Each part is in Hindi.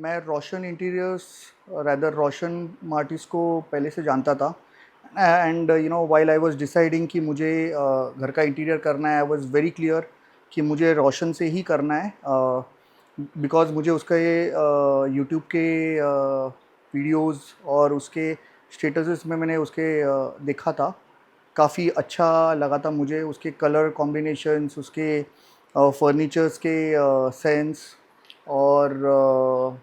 मैं रोशन इंटीरियर्स रैदर रोशन मार्टिस को पहले से जानता था and while I was deciding कि मुझे घर का इंटीरियर करना है, आई वाज वेरी क्लियर कि मुझे रोशन से ही करना है बिकॉज मुझे उसका ये यूट्यूब के वीडियोस और उसके स्टेटसेस में मैंने उसके देखा था। काफ़ी अच्छा लगा था मुझे उसके कलर कॉम्बिनेशंस, उसके फर्नीचर्स के सेंस और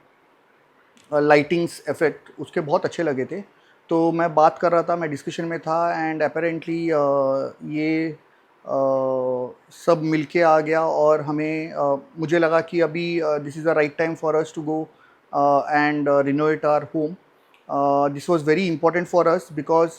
लाइटिंग्स इफ़ेक्ट उसके बहुत अच्छे लगे थे। तो मैं बात कर रहा था, मैं डिस्कशन में था एंड अपेरेंटली ये सब मिलके आ गया और हमें मुझे लगा कि अभी this is the right time for us to go and renovate our home. This was very important for us because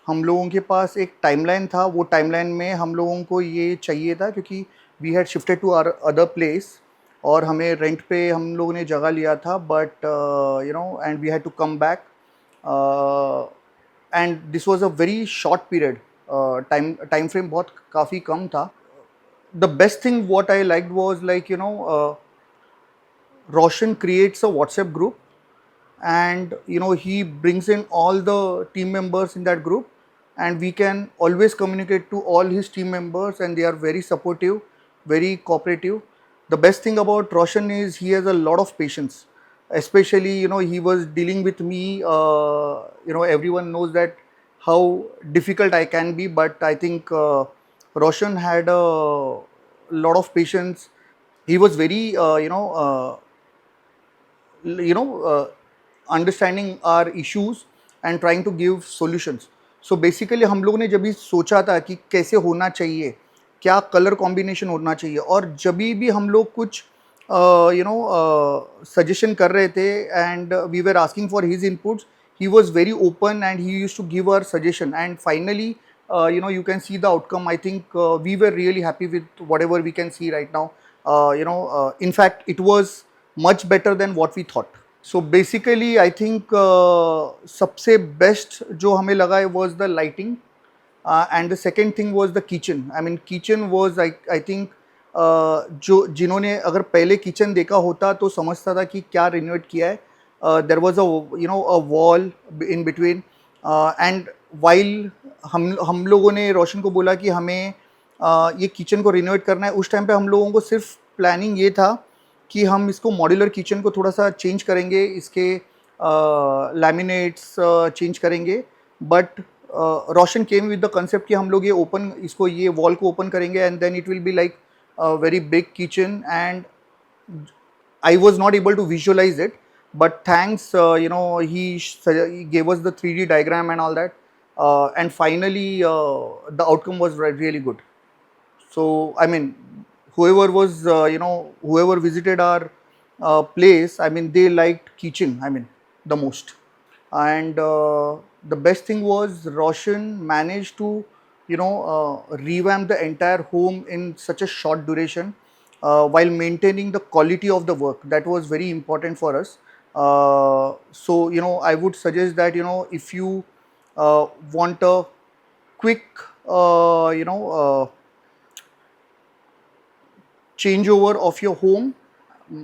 हम लोगों के पास एक टाइमलाइन था, वो टाइमलाइन में हम लोगों को ये चाहिए था क्योंकि we had shifted to our other place और हमें रेंट पे हम लोगों ने जगह लिया था, but and we had to come back and this was a very short period. Time frame बहुत काफ़ी कम था। The best thing what I liked was like Roshan creates a WhatsApp group and he brings in all the team members in that group and we can always communicate to all his team members and they are very supportive, very cooperative. The best thing about Roshan is he has a lot of patience, especially he was dealing with me. Everyone knows that how difficult I can be, but I think Roshan had a lot of patience. He was very you know understanding are issues and trying to give solutions. So basically हम लोगों ने जब भी सोचा था कि कैसे होना चाहिए, क्या कलर कॉम्बिनेशन होना चाहिए, और जब भी हम लोग कुछ सजेशन कर रहे थे and we were asking for his inputs, he was very open and he used to give our suggestion and finally you can see the outcome. I think we were really happy with whatever we can see right now. In fact it was much better than what we thought. So basically I think सबसे बेस्ट जो हमें लगा है was the lighting and the second thing was the kitchen. I mean kitchen was I think जो जिन्होंने अगर पहले किचन देखा होता तो समझता था कि क्या रिनोवेट किया है। There was a wall in between and while हम लोगों ने रोशन को बोला कि हमें ये किचन को रिनोवेट करना है, उस टाइम पे हम लोगों को सिर्फ प्लानिंग ये था कि हम इसको मॉड्यूलर किचन को थोड़ा सा चेंज करेंगे, इसके लैमिनेट्स चेंज करेंगे, but Roshan came with the concept कि हम लोग ये ओपन इसको ये वॉल को ओपन करेंगे and then it will be like very big kitchen and I was not able to visualize it, but thanks, he gave us the 3D diagram and all that, and finally the outcome was really good. So I mean, whoever visited our place, I mean, they liked kitchen, I mean, the most. And the best thing was Roshan managed to revamp the entire home in such a short duration while maintaining the quality of the work. That was very important for us. So I would suggest that if you want a quick changeover of your home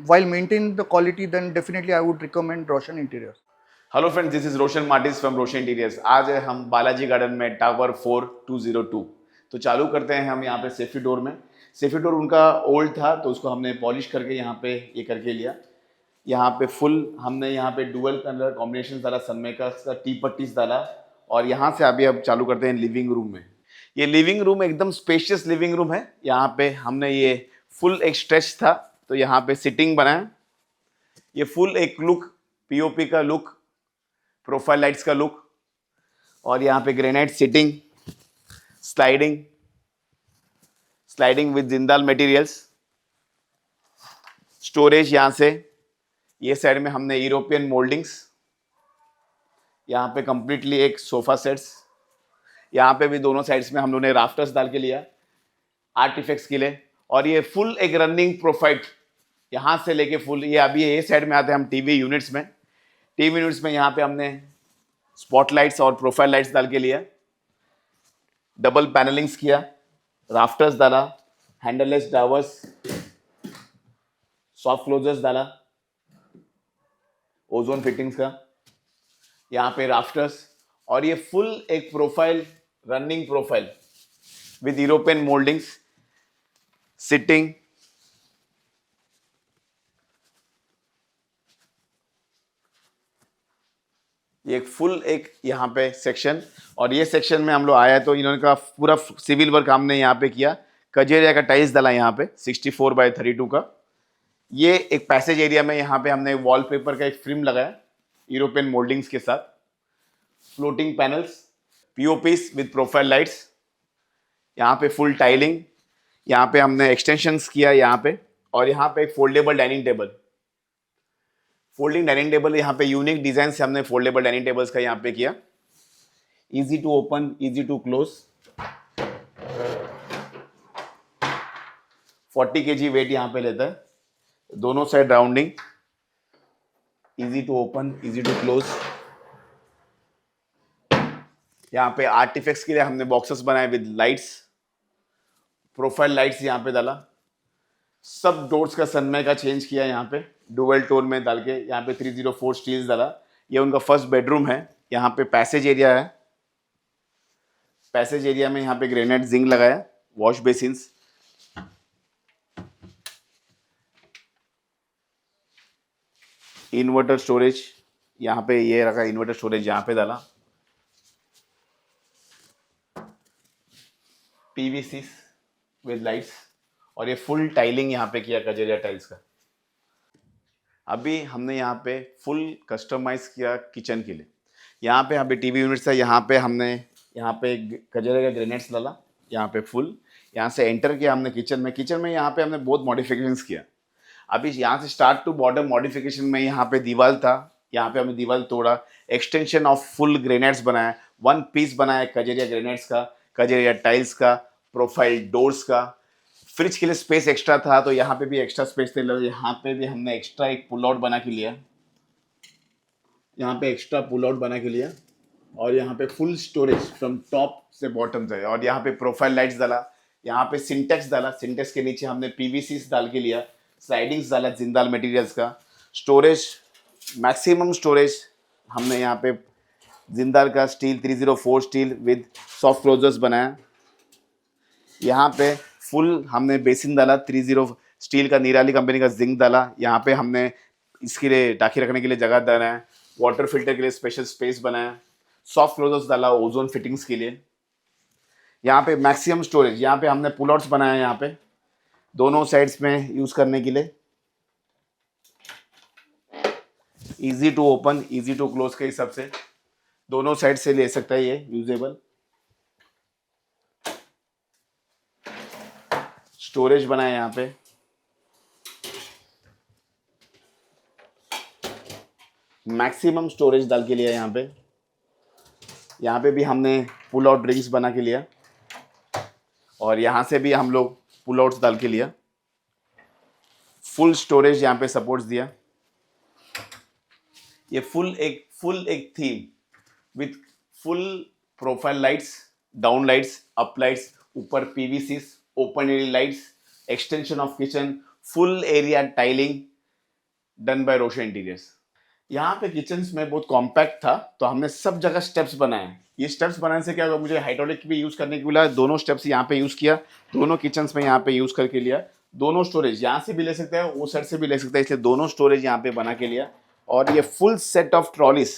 while maintaining the quality, then definitely I would recommend Roshan Interiors. Hello friends, this is Roshan Martin's from Roshan interiors. आज है हम बालाजी गार्डन में टावर 4202। तो चालू करते हैं हम यहाँ पे सेफ्टी डोर में। सेफ्टी डोर उनका ओल्ड था तो उसको हमने पॉलिश करके यहाँ पे ये करके लिया। यहाँ पे फुल हमने यहाँ पे डुअल कलर कॉम्बिनेशन डाला, सनमेका का टी पट्टीज डाला। और यहाँ से अभी अब चालू करते हैं लिविंग रूम में। ये लिविंग रूम एकदम स्पेशियस लिविंग रूम है। यहाँ पे हमने ये फुल एक स्ट्रेच था तो यहाँ पे सिटिंग बनाया। ये फुल एक लुक, पीओपी का लुक, प्रोफाइल लाइट्स का लुक, और यहाँ पे granite sitting, sliding with Jindal materials, storage. यहाँ से ये साइड में हमने यूरोपियन मोल्डिंग्स, यहाँ पे कंप्लीटली एक सोफा सेट्स। यहाँ पे भी दोनों साइड्स में हम लोगों ने राफ्टर्स डाल के लिया आर्टिफैक्ट्स के लिए। और ये फुल एक रनिंग प्रोफाइल यहाँ से लेके फुल। ये अभी ये साइड में आते हैं हम टीवी यूनिट्स में। टीवी यूनिट्स में यहाँ पे हमने स्पॉटलाइट्स और प्रोफाइल लाइट्स डाल के लिया, डबल पैनलिंग्स किया, राफ्टर्स डाला, हैंडललेस डावर्स, सॉफ्ट क्लोजर्स डाला। ओजोन फिटिंग्स का, यहाँ पे राफ्टर्स, और ये फुल एक profile, running profile with European mouldings, sitting, ये एक फुल एक यहाँ पे सेक्शन, और ये सेक्शन में हम लोग आया तो इन्होंने का पूरा सिविल वर्क हमने यहाँ पे किया, कजेरिया का टाइल्स डाला यहाँ पे 64/32 का। ये एक पैसेज एरिया में यहाँ पे हमने वॉलपेपर का एक फ्रेम लगाया यूरोपियन मोल्डिंग्स के साथ, floating panels, POPs with profile lights, यहाँ पे फुल टाइलिंग, यहाँ पे हमने एक्सटेंशंस किया यहाँ पे, और यहाँ पे एक foldable dining table, folding dining table, यहाँ पे यूनिक डिजाइन से हमने फोल्डेबल डाइनिंग टेबल्स का यहाँ पे किया, easy to open, easy to close, 40 kg weight यहाँ पे लेता है, दोनों side rounding, easy to open, easy to close. यहाँ पे आर्टिफैक्ट्स के लिए हमने बॉक्सेस बनाए विद लाइट्स, प्रोफाइल लाइट्स यहाँ पे डाला, सब डोर्स का सनमाइका का चेंज किया यहाँ पे डुअल टोन में डाल के, यहाँ पे 304 स्टील्स डाला। ये उनका फर्स्ट बेडरूम है, यहाँ पे पैसेज एरिया है, पैसेज एरिया में यहाँ पे ग्रेनाइट जिंक लगाया, वॉश बेसिन्स, इन्वर्टर स्टोरेज, यहाँ पे ये रखा इन्वर्टर स्टोरेज, यहाँ पे डाला, पीवीसी विद लाइट्स, और ये फुल टाइलिंग यहाँ पे किया कजेरिया टाइल्स का। अभी हमने यहाँ पे फुल कस्टमाइज किया किचन के लिए, यहाँ पे अभी टीवी यूनिट्स है, यहाँ पे हमने यहाँ पे कजेरिया का ग्रेनाइट्स डाला, यहाँ पे फुल, यहाँ से एंटर किया हमने किचन में यहाँ पे हमने बहुत मॉडिफिकेशंस किया। अभी यहाँ से स्टार्ट टू बॉटम मॉडिफिकेशन में यहाँ पे दीवार था, यहाँ पे हमने दीवार तोड़ा, एक्सटेंशन ऑफ फुल ग्रेनाइट्स बनाया, वन पीस बनाया कजेरिया ग्रेनाइट्स का, कजेरिया टाइल्स का, प्रोफाइल डोर्स का। फ्रिज के लिए स्पेस एक्स्ट्रा था तो यहाँ पे भी एक्स्ट्रा स्पेस थे, यहाँ पे भी हमने एक्स्ट्रा एक पुल आउट बना के लिया, यहाँ पे एक्स्ट्रा पुल आउट बना के लिया, और यहाँ पे फुल स्टोरेज फ्रॉम टॉप से बॉटम तक, और यहाँ पे प्रोफाइल लाइट्स डाला, यहाँ पे सिंटेक्स डाला, सिंटेक्स के नीचे हमने पीवीसी डाल के लिया, स्लाइडिंग्स डाला जिंदाल मटेरियल्स का, स्टोरेज मैक्सिमम स्टोरेज हमने यहाँ पे जिंदाल का steel 304 steel with soft closures बनाया। यहाँ पे फुल हमने बेसिन डाला, 30 स्टील का निराली कंपनी का जिंक डाला, यहाँ पे हमने इसके लिए टाँकी रखने के लिए जगह डाला है, वाटर फिल्टर के लिए स्पेशल स्पेस बनाया, सॉफ्ट क्लोजर्स डाला ओजोन फिटिंग्स के लिए। यहाँ पे मैक्सिमम स्टोरेज, यहाँ पे हमने पुल आउट्स बनाया, यहाँ पे दोनों साइड्स में यूज करने के लिए, easy to open, easy to close के हिसाब से दोनों साइड से ले सकता है ये यूजेबल। स्टोरेज बनाया यहाँ पे, मैक्सिमम स्टोरेज डाल के लिया यहाँ पे भी हमने पुल आउट ड्रिंक्स बना के लिया, और यहाँ से भी हम लोग पुल आउट्स डाल के लिया, फुल स्टोरेज यहाँ पे सपोर्ट्स दिया। ये फुल एक theme with full profile lights, down lights, up lights, ऊपर PVC, open area lights, extension of kitchen, full area tiling done by Roshan interiors. यहाँ पे किचन्स में बहुत कॉम्पैक्ट था तो हमने सब जगह स्टेप्स बनाए। ये स्टेप्स बनाने से क्या होगा, मुझे हाइड्रोलिक भी यूज़ करने के बोला, दोनों स्टेप्स यहाँ पे यूज़ किया, दोनों किचन्स में यहाँ पे यूज़ करके लिया, दोनों स्टोरेज यहाँ से भी ले सकते हैं, वो साइड से भी ले सकते हैं, इसलिए दोनों स्टोरेज यहाँ पे बना के लिया। और ये full set of trolleys,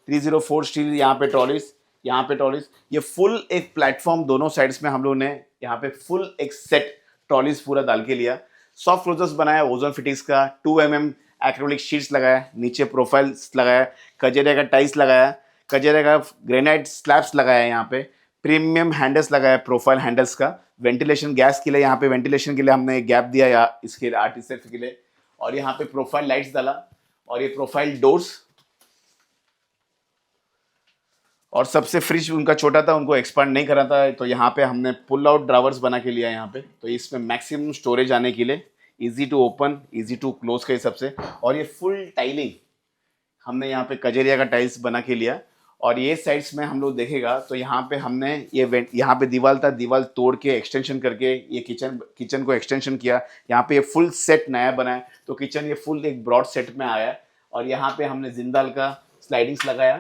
304 steel यहाँ पे ट्रॉलीज, यहाँ पे ट्रॉलीज, ये फुल एक प्लेटफॉर्म दोनों साइड्स में हम लोग ने यहाँ पे फुल एक सेट ट्रॉलीज पूरा डाल के लिया। सॉफ्ट क्लोजर्स बनाया ओजोन फिटिंग्स का, 2 mm एक्रेलिक शीट्स लगाया, नीचे प्रोफाइल्स लगाया, कजेरिया का टाइल्स लगाया, कजेरिया का ग्रेनाइट स्लैब्स लगाया, यहाँ पे प्रीमियम हैंडल्स लगाया, प्रोफाइल हैंडल्स का, वेंटिलेशन गैस के लिए यहाँ पे वेंटिलेशन के लिए हमने गैप दिया या इसके आर्टिस्ट के लिए, और यहाँ पे प्रोफाइल लाइट्स डाला, और ये प्रोफाइल डोर्स। और सबसे फ्रिज उनका छोटा था, उनको एक्सपांड नहीं करा था, तो यहाँ पे हमने पुल आउट ड्रावर्स बना के लिया यहाँ पे, तो इसमें मैक्सिमम स्टोरेज आने के लिए, easy to open, easy to close के हिसाब से। और ये फुल टाइलिंग हमने यहाँ पे कजेरिया का टाइल्स बना के लिया। और ये साइड्स में हम लोग देखेगा तो यहाँ पे हमने ये यहाँ पे दीवार था, दीवार तोड़ के एक्सटेंशन करके ये किचन को एक्सटेंशन किया। यहाँ पे ये फुल सेट नया बना है, तो किचन ये फुल एक ब्रॉड सेट में आया है। और यहाँ पे हमने जिंदाल का स्लाइडिंग्स लगाया,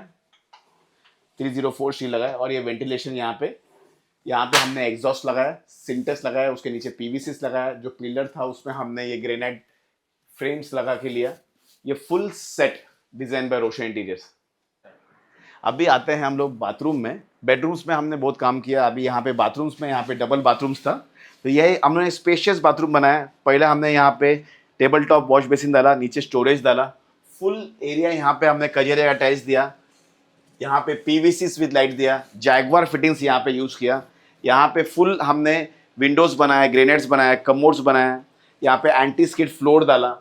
304 स्टील लगाया, और ये वेंटिलेशन यहाँ पे हमने एग्जॉस्ट लगाया, सिंटेक्स लगाया, उसके नीचे पीवीसीस लगाया, जो पिलर था उसमें हमने ये ग्रेनाइट फ्रेम्स लगा के लिया। ये full set design by Roshan interiors. अभी आते हैं हम लोग बाथरूम में। बेडरूम्स में हमने बहुत काम किया। अभी यहाँ पे बाथरूम्स में, यहाँ पे डबल बाथरूम्स था, तो यह हमने स्पेशियस बाथरूम बनाया। पहले हमने यहाँ पे टेबल टॉप वॉश बेसिन डाला, नीचे स्टोरेज डाला, फुल एरिया यहाँ पे हमने कजरे का टाइल्स दिया, यहाँ पे पीवीसी विद लाइट दिया, जैगवार फिटिंग्स यहाँ पे यूज़ किया। यहाँ पे फुल हमने विंडोज़ बनाया, ग्रेनेड्स बनाया, कमोड्स बनाया, यहाँ पे एंटी स्किड फ्लोर डाला।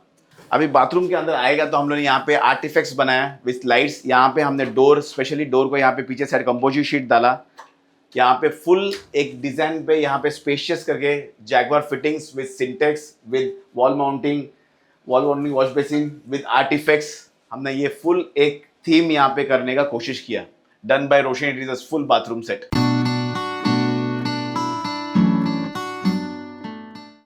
अभी बाथरूम के अंदर आएगा तो हम लोग ने यहाँ पे आर्टिफैक्ट्स बनाया विथ लाइट्स। यहाँ पे हमने डोर, स्पेशली डोर को यहाँ पे पीछे साइड कंपोजिट शीट डाला। यहाँ पे फुल एक डिजाइन पे यहाँ पे स्पेशियस करके Jaguar fittings with Sintex, with wall mounting wash basin, with artifacts. हमने ये फुल एक थीम यहाँ पे करने का कोशिश किया। Done by Roshan interiors, full bathroom set.